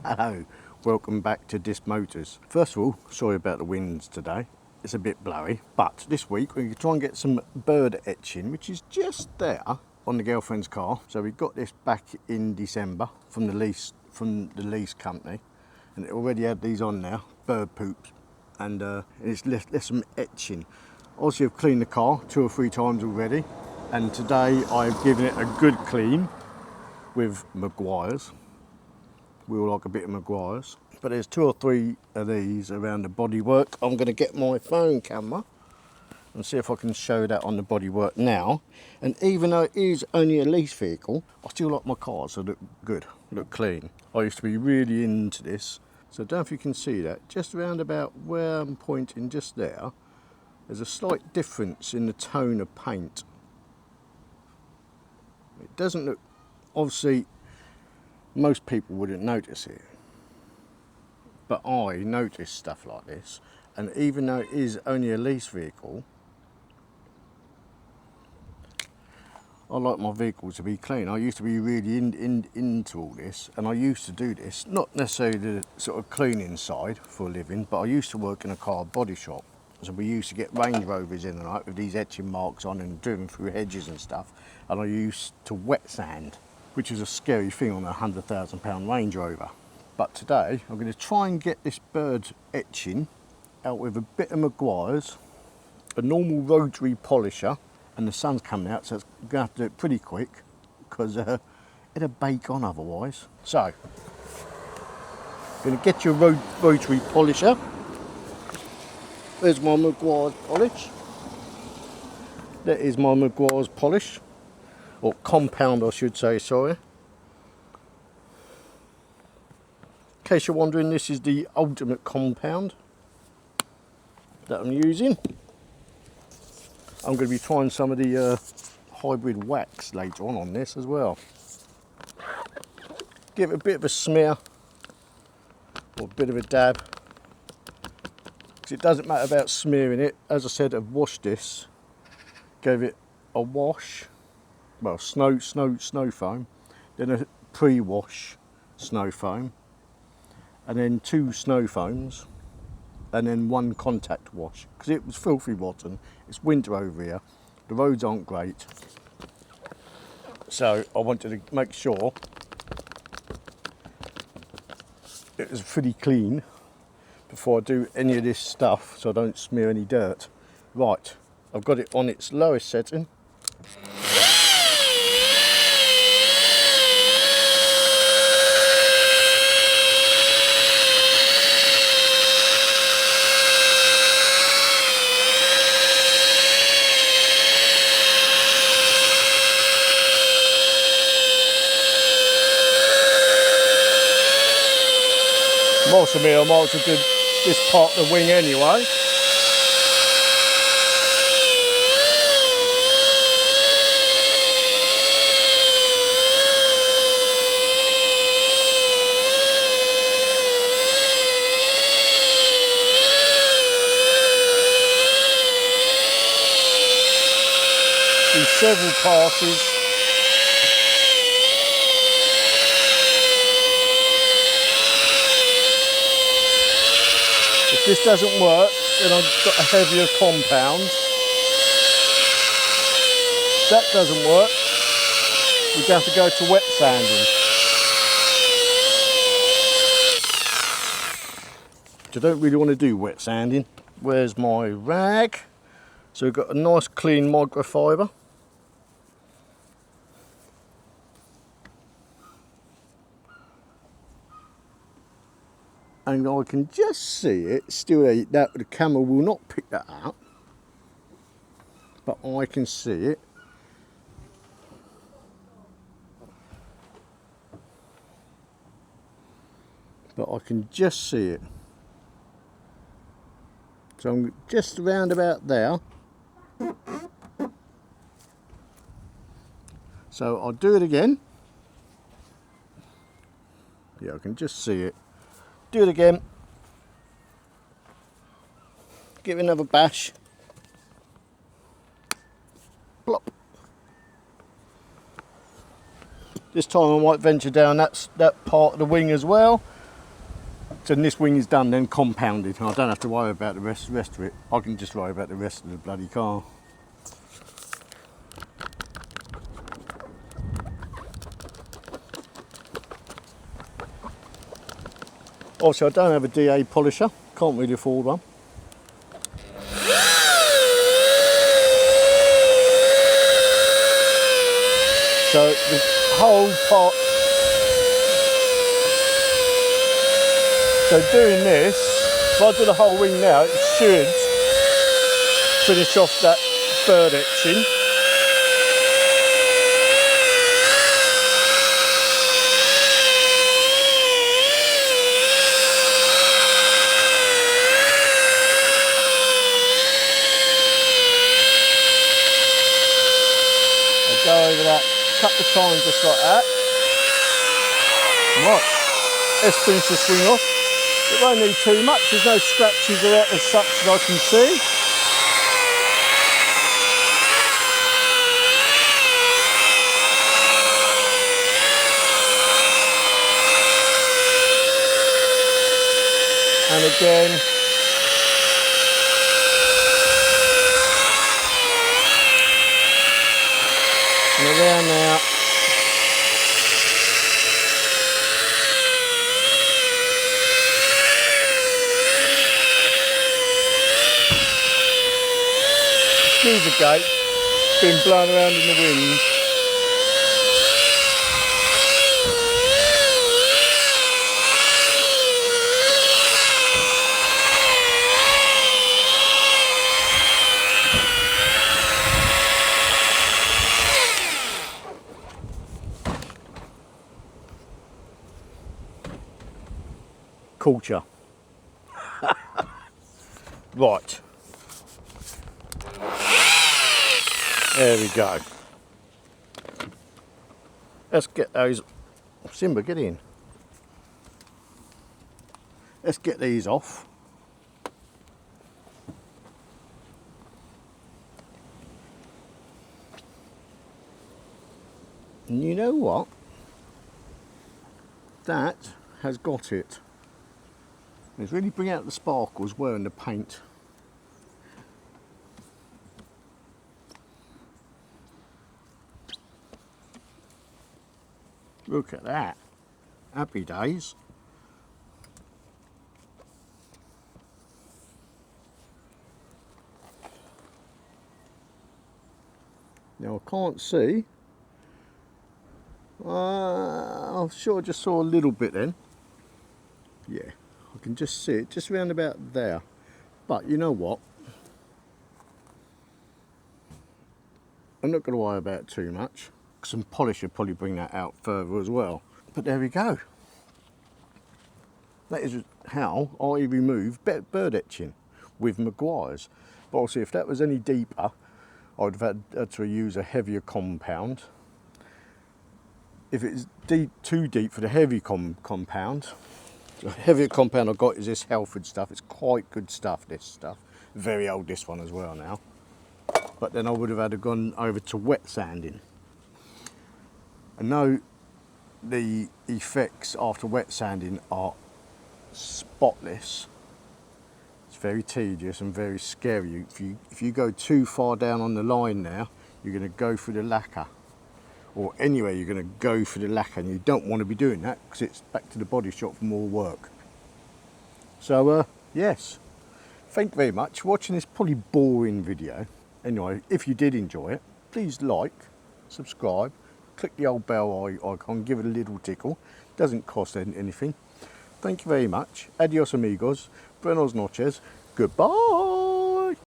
Hello, welcome back to Disc Motors. First of all, sorry about the winds today. It's a bit blowy, but this week we're going to try and get some bird etching, which is just there on the girlfriend's car. So we got this back in December from the lease company, and it already had these on now, bird poops, and it's left some etching. Obviously I've cleaned the car 2 or 3 times already, and today I've given it a good clean with Meguiar's. We all like a bit of Meguiar's, but there's 2 or 3 of these around the bodywork. I'm going to get my phone camera and see if I can show that on the bodywork now. And even though it is only a lease vehicle, I still like my cars to look good, look clean. I used to be really into this, so I don't know if you can see that. Just around about where I'm pointing, just there, there's a slight difference in the tone of paint. It doesn't look, obviously, most people wouldn't notice it, but I notice stuff like this, and even though it is only a lease vehicle, I like my vehicle to be clean. I used to be really into all this, and I used to do this, not necessarily the sort of cleaning side for a living, but I used to work in a car body shop. So we used to get Range Rovers in and out with these etching marks on and driven through hedges and stuff, and I used to wet sand, which is a scary thing on a £100,000 Range Rover. But today I'm going to try and get this bird etching out with a bit of Meguiar's, a normal rotary polisher, and the sun's coming out, so it's going to have to do it pretty quick because it'll bake on otherwise. So, I'm going to get your rotary polisher. There's my Meguiar's polish. That is my Meguiar's polish. Or compound, I should say, sorry. In case you're wondering, this is the ultimate compound that I'm using. I'm going to be trying some of the hybrid wax later on this as well. Give it a bit of a smear, or a bit of a dab. Because it doesn't matter about smearing it. As I said, I've washed this, gave it a wash. Well, snow foam, then a pre-wash snow foam, and then 2 snow foams, and then 1 contact wash, because it was filthy rotten. It's winter over here, the roads aren't great, so I wanted to make sure it was pretty clean before I do any of this stuff, so I don't smear any dirt. Right, I've got it on its lowest setting. Most of me, I might as well do this part of the wing anyway. Do several passes. If this doesn't work, then I've got a heavier compound. If that doesn't work, we'd have to go to wet sanding. Which I don't really want to do wet sanding. Where's my rag? So we've got a nice clean microfiber. And I can just see it still there. That the camera will not pick that up, but I can see it. But I can just see it. So I'm just around about there. So I'll do it again. Yeah, I can just see it. Do it again. Give it another bash. Plop. This time I might venture down that part of the wing as well. then this wing is done, then compounded, and I don't have to worry about the rest of it. I can just worry about the rest of the bloody car. Also, I don't have a DA polisher, can't really afford one. So the whole part, so doing this, if I do the whole wing now, it should finish off that bird etching. I go over that a couple of times just like that. Right, let's finish this wing off. It won't need too much, there's no scratches or as such as I can see. And again, and around now. Excuse the gate, it's been blown around in the wind. Culture. Right. There we go. Let's get those. Simba, get in. Let's get these off. And you know what? That has got it. Let's really bring out the sparkles wearing the paint. Look at that. Happy days. Now I can't see. I'm sure I just saw a little bit then. Yeah, I can just see it just around about there. But you know what? I'm not going to worry about it too much. Some polish will probably bring that out further as well. But there we go. That is how I remove bird etching with Meguiar's. But obviously if that was any deeper, I would have had to use a heavier compound. If it's too deep for the heavy compound, the heavier compound I've got is this Halford stuff. It's quite good stuff, this stuff. Very old, this one as well now. But then I would have had to gone over to wet sanding. I know the effects after wet sanding are spotless. It's very tedious and very scary. If you go too far down on the line now, you're going to go through the lacquer. Or anyway, you're going to go through the lacquer, and you don't want to be doing that because it's back to the body shop for more work. So yes, thank you very much for watching this probably boring video. Anyway, if you did enjoy it, please like, subscribe, click the old bell icon, give it a little tickle. Doesn't cost anything. Thank you very much. Adios amigos. Buenos noches. Goodbye.